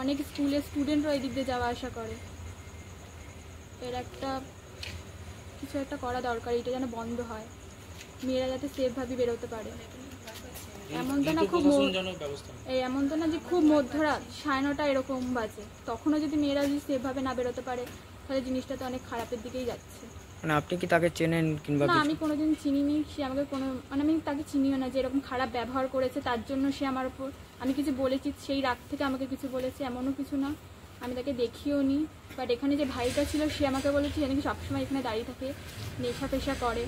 অনেক স্কুলের স্টুডেন্টরা এই দিক দিয়ে যাওয়া আসা করে। এর কিছু একটা করা দরকার, এটা যেন বন্ধ হয়, মেয়েরা যাতে সেফভাবে বেরোতে পারে। এমন তো না যে খুব মধ্যরাত 9:30 এরকম বাজে, তখনও যদি মেয়েরা যদি সেফভাবে না বেরোতে পারে তাহলে জিনিসটা তো অনেক খারাপের দিকেই যাচ্ছে। মানে আপনি কি তাকে চেনেন কিংবা? না, আমি কোনোদিন চিনিনি, সে আমাকে আমি তাকে চিনিও না। যে এরকম খারাপ ব্যবহার করেছে তার জন্য সে আমার উপর আমি কিছু বলেছি, সেই রাগ থেকে আমাকে কিছু বলেছে এমনও কিছু না। আমি তাকে দেখিও নি, বাট এখানে যে ভাইটা ছিল সে আমাকে বলেছে যে নাকি সবসময় এখানে দাঁড়িয়ে থাকে, নেশা পেশা করে।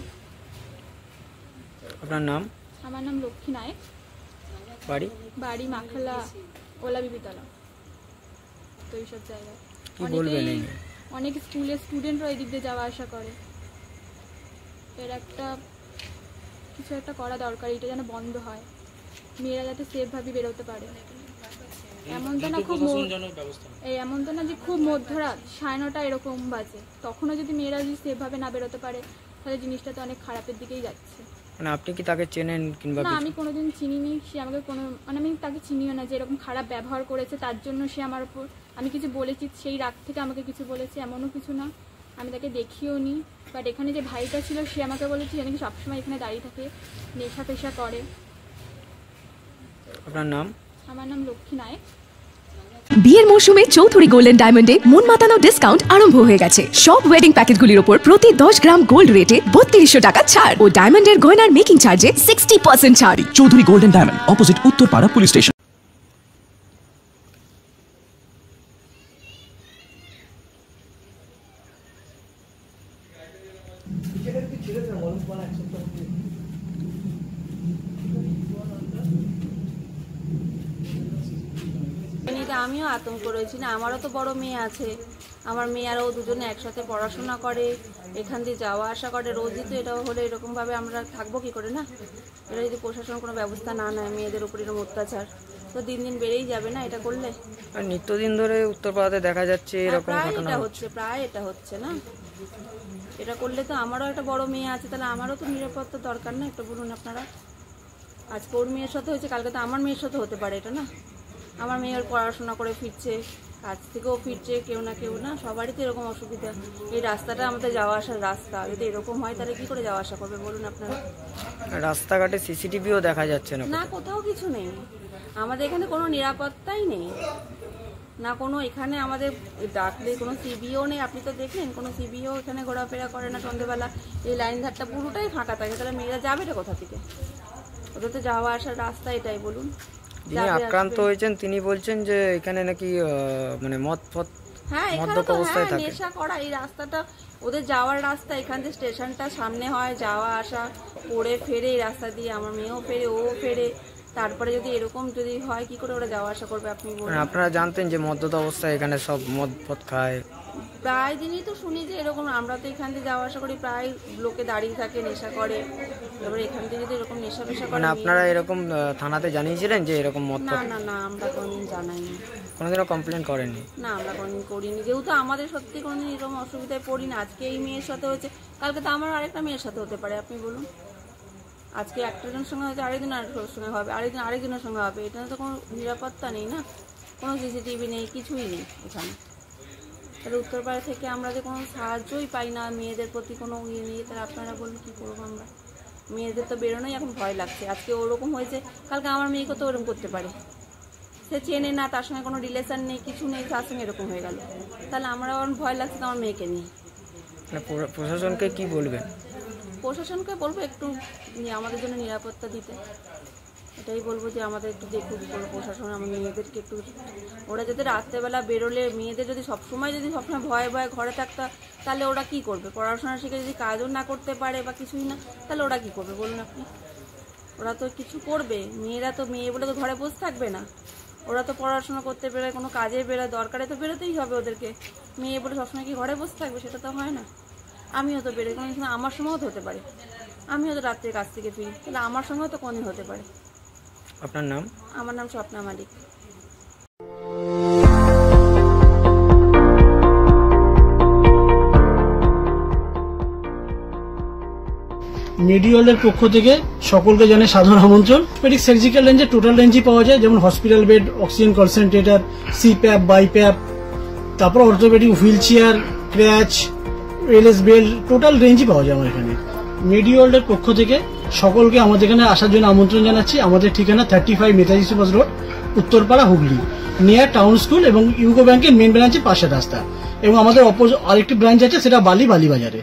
আপনার নাম? আমার নাম লক্ষ্মী নায়ক। বাড়ি মাখালা, ওলা বিবিতলা। তো এইসব জায়গায় অনেক স্কুলের স্টুডেন্টরা এই দিক দিয়ে যাওয়া আসা করে। এর কিছু একটা করা দরকার, এটা যেন বন্ধ হয়, মেয়েরা যাতে সেফভাবে বেরোতে পারে। এমন তো না যে খুব মধ্যরাত 9:30 এরকম বাজে, তখনও যদি মেয়েরা যদি সেফভাবে না বেরোতে পারে তাহলে জিনিসটা তো অনেক খারাপের দিকেই যাচ্ছে। মানে আপনি কি তাকে চেনেন কিংবা? না, আমি কোনোদিন চিনিনি, সে আমাকে আমি তাকে চিনিও না। যে এরকম খারাপ ব্যবহার করেছে তার জন্য সে আমার উপর আমি কিছু বলেছি, সেই রাগ থেকে আমাকে কিছু বলেছে এমনও কিছু না। আমি তাকে দেখিও নি, বাট এখানে যে ভাইটা ছিল সে আমাকে বলেছে যে নাকি সবসময় এখানে দাঁড়িয়ে থাকে, নেশা পেশা করে। আপনার নাম? আমার নাম লক্ষ্মী নায়ক। বিয়ের মৌসুমে চৌধুরী গোল্ডেন ডায়মন্ডে মন মাতানো ডিসকাউন্ট আরম্ভ হয়ে গেছে। সব ওয়েডিং প্যাকেজগুলির উপর প্রতি 10 গ্রাম গোল্ড রেটে 3200 টাকা ছাড় ও ডায়মন্ডের গয়নার মেকিং চার্জে 60% ছাড়। Chowdhury golden diamond, opposite Uttarpara police station. আমিও আতঙ্ক রয়েছি না, আমারও তো বড় মেয়ে আছে। আমার মেয়ে আর ও দুজনে একসাথে পড়াশোনা করে, এখান দিয়ে যাওয়া আসা করে রোজই। তো এটা হলে এরকমভাবে আমরা থাকবো কি করে? না, এটা যদি প্রশাসন কোনো ব্যবস্থা না নেয়, মেয়েদের উপর এরকম অত্যাচার তো দিন দিন বেড়েই যাবে না এটা করলে। আর নিত্যদিন ধরে উত্তরপাড়াতে দেখা যাচ্ছে এরকম ঘটনা প্রায় এটা হচ্ছে না। এটা করলে তো আমারও একটা বড় মেয়ে আছে, তাহলে আমারও তো নিরাপত্তা দরকার না? একটা বলুন আপনারা, আজকে ওর মেয়ের সাথে হয়েছে, কালকে তো আমার মেয়ের সাথে হতে পারে। এটা না, আমার মেয়ে ওর পড়াশোনা করে ফিরছে, কাজ থেকেও ফিরছে, কেউ না সবারই তো এরকম অসুবিধা। এই রাস্তাটা আমাদের যাওয়া আসার রাস্তা, যদি এরকম হয় তাহলে কি করে যাওয়া আসা করবে বলুন আপনারা? রাস্তাঘাটে সিসিটিভিও দেখা যাচ্ছে না, কোথাও কিছু নেই। আমাদের এখানে কোনো নিরাপত্তাই নেই না, কোনো এখানে আমাদের ডাকলে কোনো সিবিও নেই। আপনি তো দেখলেন কোনো সিবিও এখানে ঘোরাফেরা করে না সন্ধ্যেবেলা। এই লাইন ধারটা পুরোটাই ফাঁকা থাকে, তাহলে মেয়েরা যাবেটা কোথা থেকে? ওদের তো যাওয়া আসার রাস্তা এটাই বলুন। যিনি আক্রান্ত হয়েছেন তিনি বলছেন যে এখানে নাকি মানে নেশা করা। এই রাস্তাটা ওদের যাওয়ার রাস্তা, এখান থেকে স্টেশনটা সামনে হয়, যাওয়া আসা করে ফেরে এই রাস্তা দিয়ে। আমার মেয়েও ফেরে, ও ফেরে। তারপরে যদি এরকম যদি হয় কি করে ওরা যাওয়া আসা করবে আপনি বলুন? আপনারা জানতেন যে মদ্যপ অবস্থায় এখানে সব মদ খায়? প্রায় দিনই তো শুনি যে এরকম। আমরা তো এখান থেকে যাওয়া আসা করি, প্রায় লোকে দাঁড়িয়ে থাকে, নেশা করে। এবার এখান থেকে যদি এরকম নেশা পেশা করে। আপনারা এরকম থানাতে জানিয়েছিলেন যে এরকম মদ? না, আমরা কোনোদিন জানাইনি। কোনোদিনও কমপ্লেন করেননি? না, আমরা কোনোদিন করিনি, যেহেতু আমাদের সত্যি কোনোদিন এরকম অসুবিধায় পড়ি না। আজকে এই মেয়ের সাথে হয়েছে, কালকে তো আমার আরেকটা মেয়ের সাথে হতে পারে, আপনি বলুন। আজকে একজনের সঙ্গে হয়তো আরেকদিন আরেকজনের সঙ্গে হবে, আরেকজনের সঙ্গে হবে। এটা তো কোনো নিরাপত্তা নেই না, কোনো সিসিটিভি নেই, কিছুই নেই এখানে। তাহলে উত্তরপাড়া থেকে আমরা যে কোনো সাহায্যই পাই না, মেয়েদের প্রতি কোনো ইয়ে নেই, তাহলে আপনারা বলুন কী করবো আমরা? মেয়েদের তো বেরোনোই এখন ভয় লাগছে। আজকে ওরকম হয়েছে, কালকে আমার মেয়েকে তো ওরকম করতে পারে। সে চেনে না, তার সঙ্গে কোনো রিলেশন নেই, কিছু নেই, তার সঙ্গে এরকম হয়ে গেল, তাহলে আমার ভয় লাগছে তো আমার মেয়েকে নিয়ে। প্রশাসনকে কি বলবেন? প্রশাসনকে বলবো একটু আমাদের জন্য নিরাপত্তা দিতে। এটাই বলবো যে আমাদের একটু দেখুক প্রশাসন, আমাদের মেয়েদেরকে একটু, ওরা যদি রাত্রেবেলা বেরোলে মেয়েদের যদি সবসময় ভয়ে ভয়ে ঘরে থাকতো তাহলে ওরা কি করবে? পড়াশোনা শিখে যদি কাজও না করতে পারে বা কিছুই না, তাহলে ওরা কি করবে বলুন আপনি? ওরা তো কিছু করবে, মেয়েরা তো মেয়ে বলে তো ঘরে বসে থাকবে না, ওরা তো পড়াশোনা করতে বেরোয়, কোনো কাজে বেরোয়, দরকারে তো বেরোতেই হবে ওদেরকে। মেয়ে বলে সবসময় কি ঘরে বসে থাকবে? সেটা তো হয় না। আমিও তো বেরোই, কোনো আমার সঙ্গেও তো হতে পারে, আমিও তো রাত্রে কাজ থেকে ফিরি, তাহলে আমার সঙ্গেও তো কোনদিন হতে পারে। আপনার নাম? আমার নাম স্বপ্না মালিক। মেডিওয়ালের পক্ষ থেকে সকলকে জানাই সাধারণ আমন্ত্রণ। পেডিক সার্জিক্যাল রেঞ্জে টোটাল রেঞ্জই পাওয়া যায়, যেমন hospital bed, oxygen concentrator, CPAP, BiPAP, তারপর orthopaedic wheelchair, crutch, LS belt, total রেঞ্জই পাওয়া যায় আমার এখানে। মেডিওয়ালের পক্ষ থেকে সকলকে আমাদের এখানে আসার জন্য আমন্ত্রণ জানাচ্ছি। আমাদের ঠিকানা 35 Netaji Subhash road, Uttarpara, Hooghly, near town school এবং ইউকো ব্যাংকের মেন ব্রাঞ্চের পাশের রাস্তা। এবং আমাদের আরেকটি ব্রাঞ্চ আছে, সেটা বালিবাজারে।